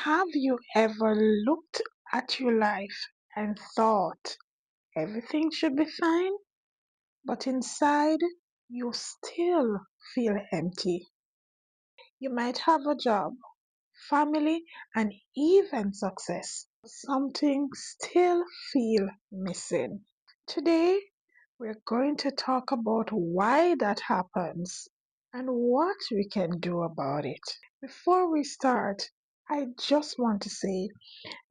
Have you ever looked at your life and thought everything should be fine, but inside you still feel empty? You might have a job, family, and even success. Something still feel missing. Today, we're going to talk about why that happens and what we can do about it. Before we start, I just want to say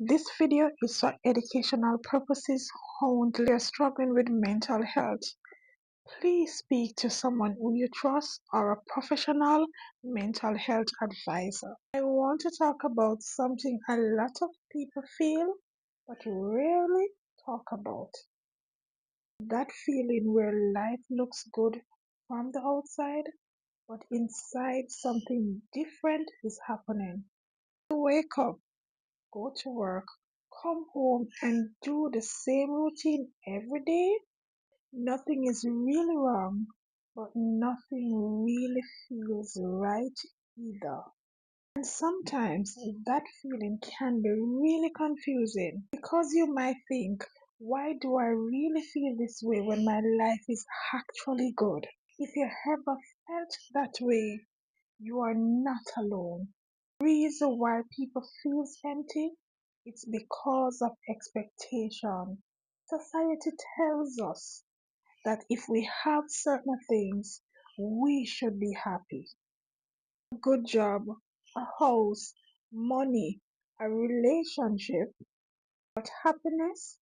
this video is for educational purposes only. If you're struggling with mental health, please speak to someone who you trust or a professional mental health advisor. I want to talk about something a lot of people feel but rarely talk about. That feeling where life looks good from the outside, but inside something different is happening. You wake up, go to work, come home and do the same routine every day. Nothing is really wrong, but nothing really feels right either. And sometimes that feeling can be really confusing because you might think, why do I really feel this way when my life is actually good? If you ever felt that way, you are not alone. Reason why people feel empty, it's because of expectation. Society tells us that if we have certain things, we should be happy. A good job, a house, money, a relationship, but happiness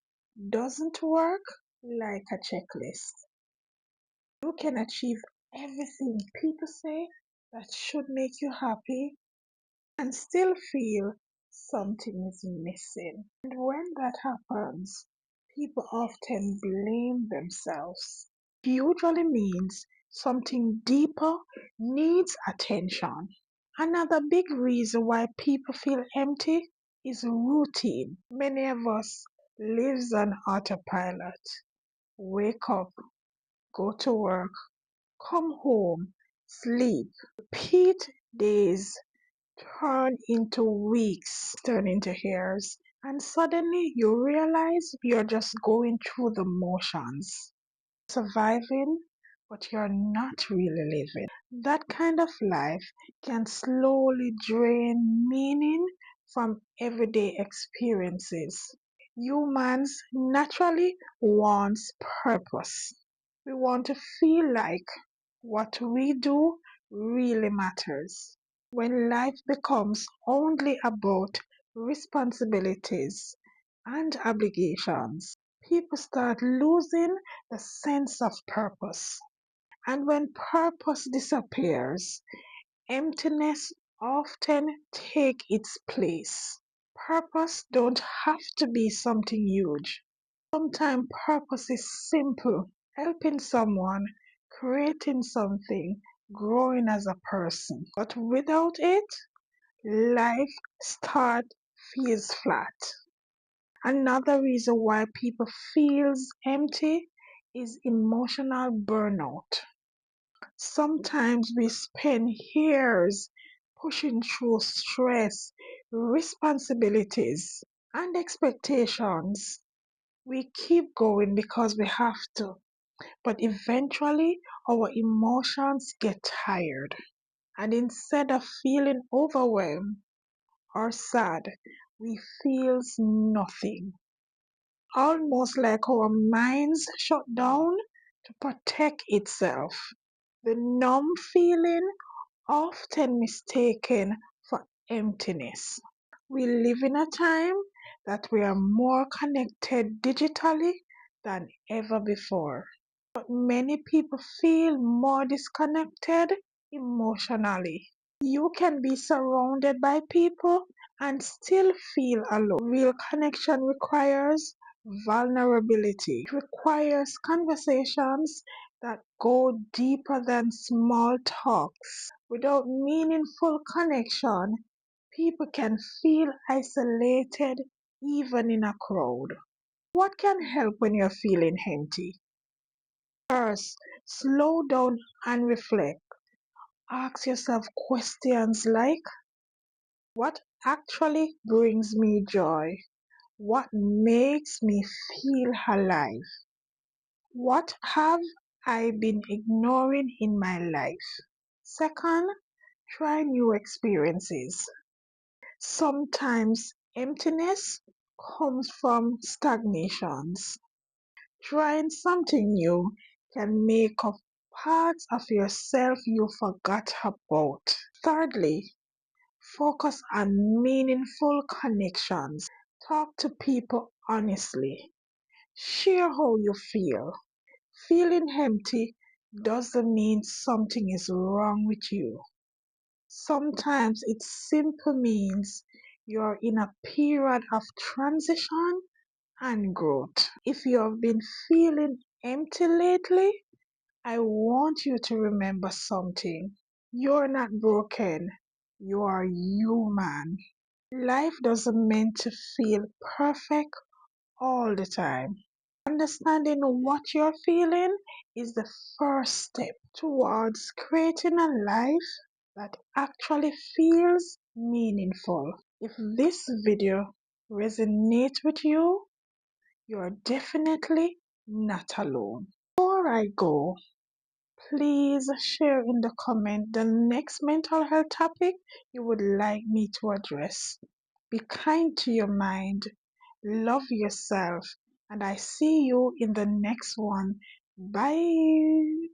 doesn't work like a checklist. You can achieve everything people say that should make you happy and still feel something is missing. And when that happens, people often blame themselves. It usually means something deeper needs attention. Another big reason why people feel empty is routine. Many of us lives on autopilot. Wake up, go to work, come home, sleep, repeat days turn into weeks, turn into years, and suddenly you realize you're just going through the motions, surviving, but you're not really living. That kind of life can slowly drain meaning from everyday experiences. Humans naturally want purpose. We want to feel like what we do really matters. When life becomes only about responsibilities and obligations, people start losing the sense of purpose. And when purpose disappears, emptiness often takes its place. Purpose don't have to be something huge. Sometimes purpose is simple, helping someone, creating something, growing as a person. But without it, life start feels flat. Another reason why people feels empty is emotional burnout. Sometimes we spend years pushing through stress, responsibilities, and expectations. We keep going because we have to, but eventually our emotions get tired. And instead of feeling overwhelmed or sad, we feel nothing. Almost like our minds shut down to protect itself. The numb feeling often mistaken for emptiness. We live in a time that we are more connected digitally than ever before. But many people feel more disconnected emotionally. You can be surrounded by people and still feel alone. Real connection requires vulnerability. It requires conversations that go deeper than small talks. Without meaningful connection, people can feel isolated even in a crowd. What can help when you're feeling empty? First, slow down and reflect. Ask yourself questions like, What actually brings me joy? What makes me feel alive? What have I been ignoring in my life? Second, try new experiences. Sometimes emptiness comes from stagnations. Trying something new can make up parts of yourself you forgot about. Thirdly, focus on meaningful connections. Talk to people honestly. Share how you feel. Feeling empty doesn't mean something is wrong with you. Sometimes it simply means you're in a period of transition and growth. If you have been feeling empty lately, I want you to remember something. You're not broken, you are human. Life doesn't mean to feel perfect all the time. Understanding what you're feeling is the first step towards creating a life that actually feels meaningful. If this video resonates with you, you're definitely not alone. Before I go, please share in the comment the next mental health topic you would like me to address. Be kind to your mind, love yourself, and I see you in the next one. Bye.